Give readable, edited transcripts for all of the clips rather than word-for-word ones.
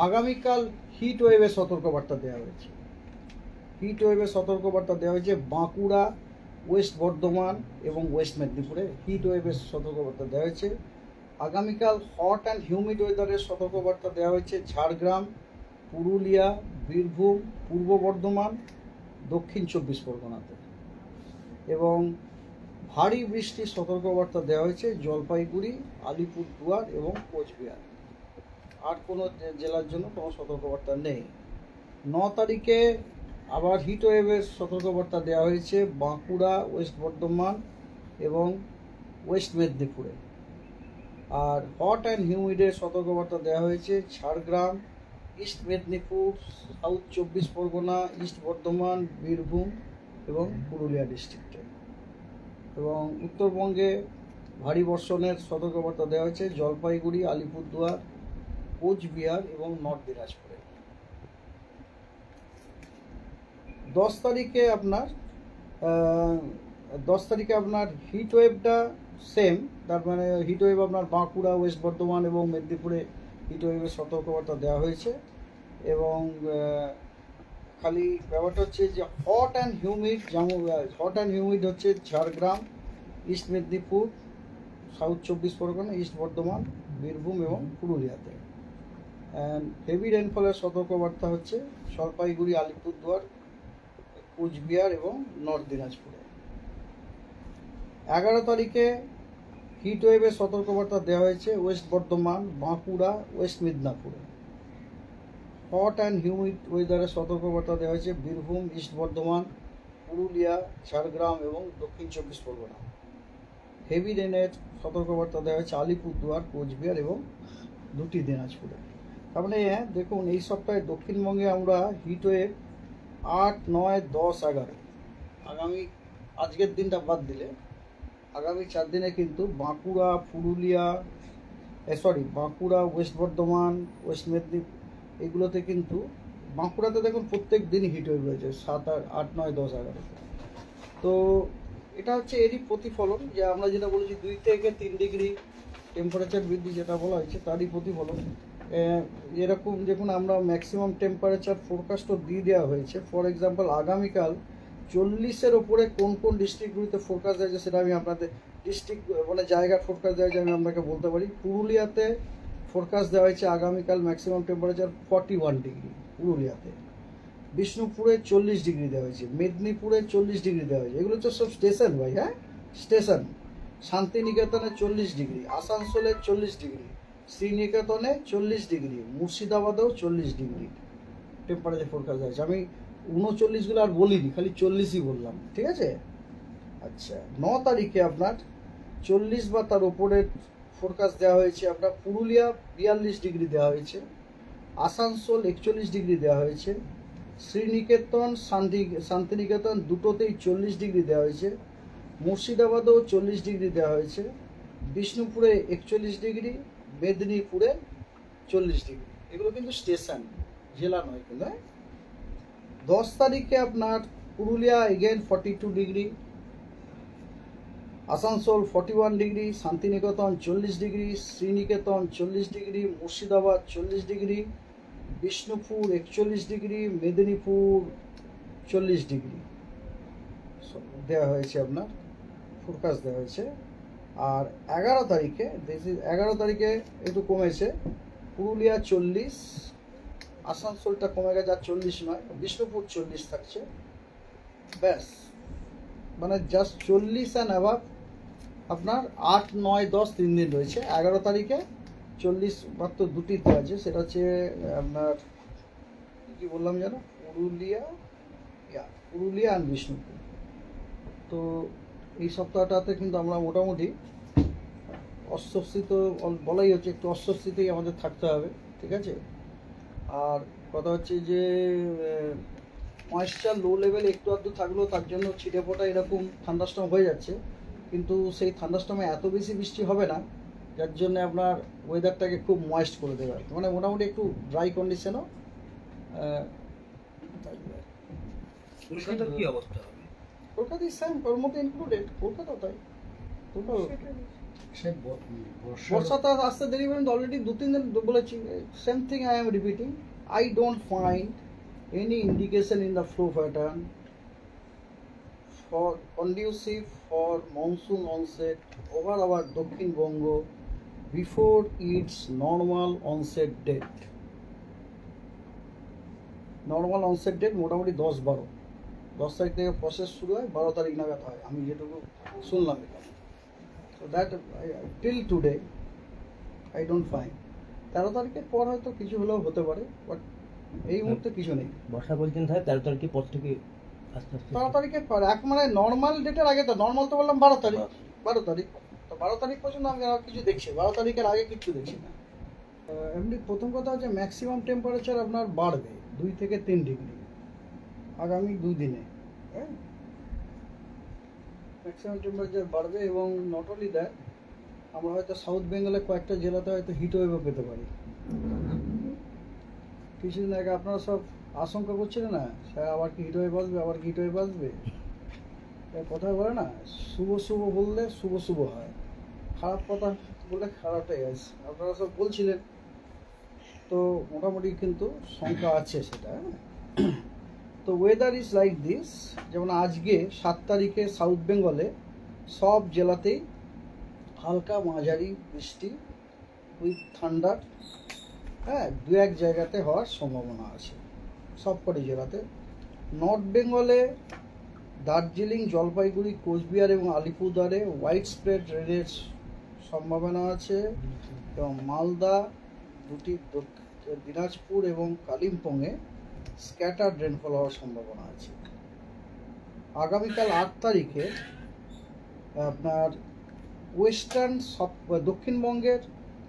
আগামীকাল হিট ওয়েভের সতর্কবার্তা দেওয়া হয়েছে। হিট ওয়েভের সতর্কবার্তা দেওয়া হয়েছে বাঁকুড়া, ওয়েস্ট বর্ধমান এবং ওয়েস্ট মেদিনীপুরে হিট ওয়েভের সতর্কবার্তা দেওয়া হয়েছে। আগামীকাল হট অ্যান্ড হিউমিড ওয়েদারের সতর্কবার্তা দেওয়া হয়েছে ঝাড়গ্রাম, পুরুলিয়া, বীরভূম, পূর্ব বর্ধমান, দক্ষিণ 24 পরগনাতে। এবং ভারী বৃষ্টির সতর্কবার্তা দেওয়া হয়েছে জলপাইগুড়ি, আলিপুরদুয়ার এবং কোচবিহার। আর কোনো জেলার জন্য কোনো সতর্কবার্তা নেই। 9 তারিখে আবার হিট ওয়েভের সতর্কবার্তা দেওয়া হয়েছে বাঁকুড়া, ওয়েস্ট বর্ধমান এবং ওয়েস্ট মেদিনীপুরে। আর হট অ্যান্ড হিউমিডের সতর্কবার্তা দেওয়া হয়েছে Jhargram, east Medinipur, south 24 Pargana, east Bardhaman, Birbhum এবং পুরুলিয়া ডিস্ট্রিক্টে। এবং উত্তরবঙ্গে ভারী বর্ষণের সতর্কবার্তা দেওয়া হয়েছে জলপাইগুড়ি, আলিপুরদুয়ার, কোচবিহার এবং নর্থ দিনাজপুরে। 10 তারিখে আপনার হিট ওয়েভটা সেম, তার মানে হিট ওয়েভ আপনার বাঁকুড়া, ওয়েস্ট বর্ধমান এবং মেদিনীপুরে হিট ওয়েভের সতর্কবার্তা দেওয়া হয়েছে। এবং খালি ব্যাপারটা হচ্ছে যে হট অ্যান্ড হিউমিড হচ্ছে Jhargram, east Medinipur, south 24 Pargana, east Bardhaman, Birbhum এবং পুরুলিয়াতে। অ্যান্ড হেভি রেনফলের সতর্কবার্তা হচ্ছে জলপাইগুড়ি, আলিপুরদুয়ার, কোচবিহার এবং নর্থ দিনাজপুরে। 11 তারিখে হিট ওয়েভের সতর্কবার্তা দেওয়া হয়েছে ওয়েস্ট বর্ধমান, বাঁকুড়া, ওয়েস্ট মেদিনীপুরে। হট অ্যান্ড হিউমিড ওয়েদারের সতর্কবার্তা দেওয়া হয়েছে বীরভূম, ইস্ট বর্ধমান, পুরুলিয়া, ঝাড়গ্রাম এবং দক্ষিণ 24 পরগনা। হেভি রেনের সতর্কবার্তা দেওয়া হয়েছে আলিপুরদুয়ার, কোচবিহার এবং দুটি দিনাজপুরে। তার মানে দেখুন, এই সপ্তাহে দক্ষিণবঙ্গে আমরা হিট ওয়েভ 8, 9, 10, 11 আজকের দিনটা বাদ দিলে আগামী 4 দিনে কিন্তু বাঁকুড়া, ওয়েস্ট বর্ধমান, ওয়েস্ট মেদিনীপুর এগুলোতে কিন্তু বাঁকুড়াতে দেখুন প্রত্যেক দিন হিট ওয়েভ রয়েছে 7, 8, 9, 10, 11। তো এটা হচ্ছে এরই প্রতিফলন, যে আমরা যেটা বলেছি 2 থেকে 3 ডিগ্রি টেম্পারেচার বৃদ্ধি যেটা বলা হয়েছে তারই প্রতিফলন। এরকম দেখুন, আমরা ম্যাক্সিমাম টেম্পারেচার ফোরকাস্টও দিয়ে দেওয়া হয়েছে। ফর এক্সাম্পল আগামীকাল 40-এর ওপরে কোন কোন ডিস্ট্রিক্টগুলিতে ফোরকাস্ট দেওয়া হয়েছে সেটা আমি আপনাদের ডিস্ট্রিক্ট মানে জায়গার ফোরকাস্ট দেওয়া হয়েছে আমি আপনাকে বলতে পারি। পুরুলিয়াতে ফোরকাস্ট দেওয়া হয়েছে আগামীকাল ম্যাক্সিমাম টেম্পারেচার 41 ডিগ্রি পুরুলিয়াতে। বিষ্ণুপুরে 40 ডিগ্রি দেওয়া হয়েছে, মেদিনীপুরে 40 ডিগ্রি দেওয়া হয়েছে। এগুলো তো সব স্টেশন ভাই, হ্যাঁ স্টেশন। শান্তিনিকেতনে 40 ডিগ্রি, আসানসোলে 40 ডিগ্রি, শ্রীনিকেতনে 40 ডিগ্রি, মুর্শিদাবাদেও 40 ডিগ্রি টেম্পারেচার ফোরকাস্ট আছে। আমি 39গুলো আর বলিনি, খালি 40ই বললাম, ঠিক আছে। আচ্ছা, 9 তারিখে আপনার 40 বা তার উপরের ফোরকাস্ট দেওয়া হয়েছে। আপনার পুরুলিয়া 42 ডিগ্রি দেওয়া হয়েছে, আসানসোল 41 ডিগ্রি দেওয়া হয়েছে, শ্রীনিকেতন, শান্তিনিকেতন দুটোতেই 40 ডিগ্রি দেওয়া হয়েছে, মুর্শিদাবাদেও 40 ডিগ্রি দেওয়া হয়েছে, বিষ্ণুপুরে 41 ডিগ্রি, মেদিনীপুরে 40 ডিগ্রি। এগুলো কিন্তু স্টেশন, জেলা নয় কিন্তু। 10 তারিখে আপনার Purulia again 42 degree, Asansol 41 degree, Shantiniketan 40 degree, Sriniketan 40 degree, Murshidabad 40 degree, Bishnupur 41 degree, Medinipur 40 degree দেওয়া হয়েছে, আপনার ফোরকাস্ট দেওয়া হয়েছে। আর 11 তারিখে একটু কমেছে, পুরুলিয়া 40, আসানসোলটা কমে গেছে, আর 40 নয়, বিষ্ণুপুর 40 থাকছে, ব্যাস। মানে জাস্ট 40 অ্যান্ড অ্যাবাভ আপনার 8, 9, 10 3 দিন রয়েছে। 11 তারিখে 40 মাত্র দুটিতে আছে, সেটা হচ্ছে আপনার কি বললাম যেন, পুরুলিয়া আর বিষ্ণুপুর। তো এই সপ্তাহটাতে কিন্তু আমরা মোটামুটি অস্বস্তিতে বলাই হচ্ছে, একটু অস্বস্তিতেই আমাদের থাকতে হবে, ঠিক আছে। আর কথা হচ্ছে যে ময়েশ্চার লো লেভেল একটু আধটু থাকলেও তার জন্য ছিটে ফোটা এরকম থান্ডারস্টর্ম হয়ে যাচ্ছে, কিন্তু সেই থান্ডারস্টর্মে এত বেশি বৃষ্টি হবে না, যার জন্য আপনার ওয়েদারটাকে খুব ময়েস্ট করে দেবে, মানে মোটামুটি একটু ড্রাই কন্ডিশনও থাকবে। কলকাতার কি অবস্থা হবে? কলকাতায় সেম, ওর মধ্যে ইনক্লুডেড, কলকাতাও তাই টোটাল বর্ষাতে আসতে দেরি হবে, অলরেডি 2-3 দিন বলেছি। Same thing I am repeating, I don't find any indication in the flow pattern for conducive for monsoon onset over our Dakshin Bongo before its normal onset date. Normal onset date মোটামুটি 10 তারিখ থেকে process শুরু হয়, 12 তারিখ নাগাদ হয়, আমি যেটুকু শুনলাম এটা। So that till today I don't find. 13 তারিখের পর হয়তো কিছু হলেও হতে পারে, বাট এই মুহূর্তে কিছু নেই। বর্ষা বলছেন তাহলে 13 তারিখের পর থেকে আস্তে আস্তে 13 তারিখের পর এক মানে নর্মাল ডেটের আগে, তো নর্মাল তো বললাম 12 তারিখ। 12 তারিখ তো 12 তারিখ পর্যন্ত আমি আর কিছু দেখছি, 12 তারিখের আগে কিছু দেখছি না। এমনি প্রথম কথা হচ্ছে ম্যাক্সিমাম টেম্পারেচার আপনার বাড়বে 2 থেকে 3 ডিগ্রি আগামী 2 দিনে। হ্যাঁ, ম্যাক্সিমাম টেম্পারেচার বাড়বে এবং নট অনলি দ্যাট, আমরা হয়তো সাউথ বেঙ্গলে কয়েকটা জেলাতে হয়তো হিট ওয়েভও পেতে পারি। কিছুদিন আগে আপনারা সব আশঙ্কা করছিলেন না, স্যার আবার কি হিট ওয়েভ আসবে, আবার কি হিট ওয়েভ আসবে। কথা বলে না, শুভ শুভ বললে শুভ শুভ হয়, খারাপ কথা বলে খারাপটাই আছে, আপনারা সব বলছিলেন। তো মোটামুটি কিন্তু সংখ্যা আছে সেটা। তো ওয়েদার ইজ লাইক দিস, যেমন আজকে 7 তারিখে সাউথ বেঙ্গলে সব জেলাতেই হালকা মাঝারি বৃষ্টি উইথ থান্ডার, হ্যাঁ, 2-1 জায়গাতে হওয়ার সম্ভাবনা আছে সবকটি জেলাতে। নর্থ বেঙ্গলে দার্জিলিং, জলপাইগুড়ি, কোচবিহার এবং আলিপুরদুয়ারে হোয়াইট স্প্রেড রেনের সম্ভাবনা আছে, এবং মালদা, দিনাজপুর এবং কালিম্পংয়ে স্ক্যাটার্ড রেনফল হওয়ার সম্ভাবনা আছে। আগামীকাল 8 তারিখে আপনার ওয়েস্টার্ন দক্ষিণবঙ্গের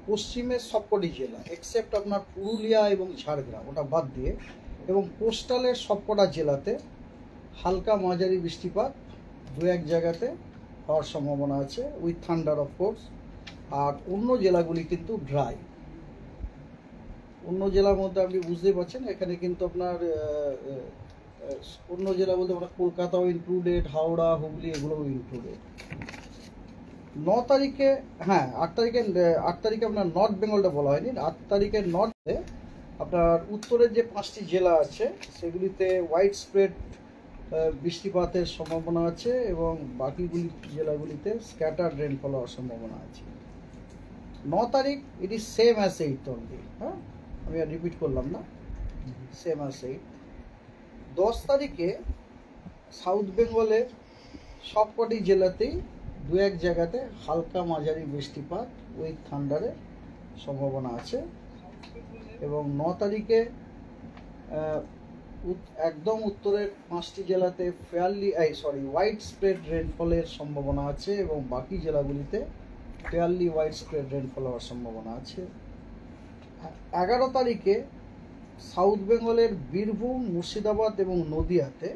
পশ্চিমের সবকটি জেলা এক্সেপ্ট আপনার পুরুলিয়া এবং ঝাড়গ্রাম, ওটা বাদ দিয়ে, এবং কোস্টালের সবকটা জেলাতে হালকা মাঝারি বৃষ্টিপাত 2-1 জায়গাতে হওয়ার সম্ভাবনা আছে উইথ থান্ডার অফকোর্স। আর অন্য জেলাগুলি কিন্তু ড্রাই। অন্য জেলার মধ্যে আপনি বুঝতেই পারছেন, এখানে কিন্তু আপনার অন্য জেলা বলতে আমরা কলকাতাও ইনক্লুডেড, হাওড়া, হুগলি এগুলোও ইনক্লুডেড। 9 তারিখে, হ্যাঁ 8 তারিখে আপনার নর্থ বেঙ্গলটা বলা হয়নি। 8 তারিখের নর্থে আপনার উত্তরের যে 5টি জেলা আছে সেগুলিতে হোয়াইট স্প্রেড বৃষ্টিপাতের সম্ভাবনা আছে, এবং বাকিগুলি জেলাগুলিতে স্ক্যাটার্ড রেনফল হওয়ার সম্ভাবনা আছে। 9 তারিখ ইট ইজ সেম অ্যাজ 8 অনলি। হ্যাঁ, আমি আর রিপিট করলাম না, সেম অ্যাজ 8। 10 তারিখে সাউথ বেঙ্গলের সবকটি জেলাতেই 2-1 জায়গাতে হালকা মাঝারি বৃষ্টিপাত উইথ থান্ডারের সম্ভাবনা আছে, এবং 9 তারিখে একদম উত্তরের 5টি জেলাতে হোয়াইট স্প্রেড রেনফলের সম্ভাবনা আছে, এবং বাকি জেলাগুলিতে ফেয়ারলি হোয়াইট স্প্রেড রেনফল হওয়ার সম্ভাবনা আছে। 11 তারিখে সাউথ বেঙ্গলের বীরভূম, মুর্শিদাবাদ এবং নদিয়াতে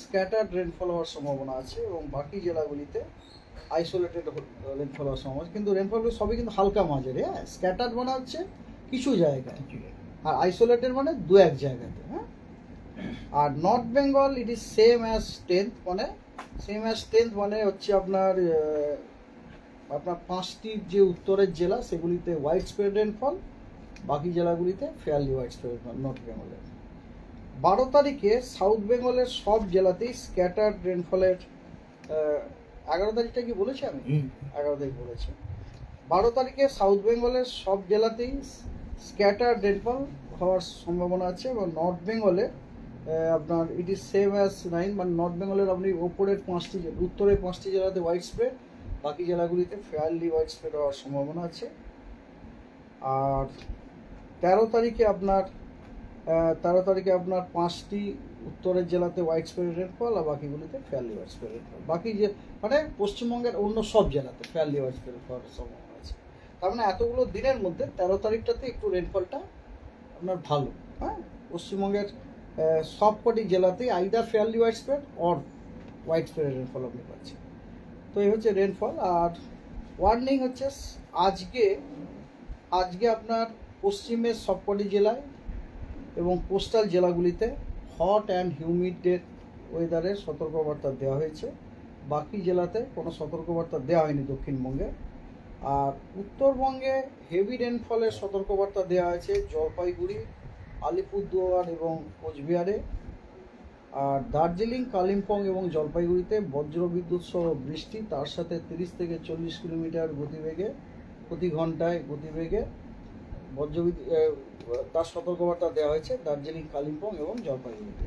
স্ক্যাটার্ড রেনফল হওয়ার সম্ভাবনা আছে, এবং বাকি জেলাগুলিতে আইসোলেটেড রেনফল হওয়ার সম্ভাবনা আছে। কিন্তু রেনফলগুলো সবই কিন্তু হালকা মাঝারি। হ্যাঁ, স্ক্যাটার্ড মানে হচ্ছে কিছু জায়গায়, আর আইসোলেটেড মানে 2-1 জায়গাতে। হ্যাঁ, আর north Bengal it is same as 10th মানে হচ্ছে আপনার 5টি যে উত্তরের জেলা সেগুলিতে হোয়াইট স্প্রেড রেনফল, বাকি জেলাগুলিতে fairly white spread rainfall north বেঙ্গলের। 12 তারিখে সাউথ বেঙ্গলের সব জেলাতেই স্ক্যাটার্ড রেনফলের 11 তারিখটা কি বলেছি আমি? 11 তারিখ বলেছি। 12 তারিখে সাউথ বেঙ্গলের সব জেলাতেই স্ক্যাটার্ড রেনফল হওয়ার সম্ভাবনা আছে, এবং নর্থ বেঙ্গলে আপনার ইট ইজ সেম অ্যাজ 9, মানে নর্থ বেঙ্গলের আপনি উত্তরের 5টি জেলাতে হোয়াইট স্প্রেড, বাকি জেলাগুলিতে ফেয়ারলি হোয়াইট স্প্রেড হওয়ার সম্ভাবনা আছে। আর 13 তারিখে আপনার 5টি উত্তরের জেলাতে হোয়াইট স্প্রেড রেনফল, আর বাকিগুলিতে ফেয়ারলি হোয়াইট স্প্রেড রেনফল। বাকি যে মানে পশ্চিমবঙ্গের অন্য সব জেলাতে ফেয়ারলি হোয়াইট স্প্রেড হওয়ার সম্ভাবনা আছে। তার মানে এতগুলো দিনের মধ্যে 13 তারিখটাতে একটু রেনফলটা আপনার ভালো। হ্যাঁ, পশ্চিমবঙ্গের সবকটি জেলাতেই either fairly white spread or white spread rainfall আপনি পাচ্ছেন। তো এই হচ্ছে রেনফল। আর ওয়ার্নিং হচ্ছে আজকে আপনার পশ্চিমের সবকটি জেলায় এবং কোস্টাল জেলাগুলিতে হট অ্যান্ড হিউমিড ওয়েদারের সতর্কবার্তা দেওয়া হয়েছে। বাকি জেলাতে কোনো সতর্কবার্তা দেওয়া হয়নি দক্ষিণবঙ্গে। আর উত্তরবঙ্গে হেভি রেনফলের সতর্কবার্তা দেওয়া আছে জলপাইগুড়ি, আলিপুরদুয়ার এবং কোচবিহারে। আর দার্জিলিং, কালিম্পং এবং জলপাইগুড়িতে বজ্রবিদ্যুৎ সহ বৃষ্টি, তার সাথে 30 থেকে 40 কিলোমিটার গতিবেগে প্রতি ঘন্টায় গতিবেগে তার সতর্কবার্তা দেওয়া হয়েছে দার্জিলিং, কালিম্পং এবং জলপাইগুড়িতে।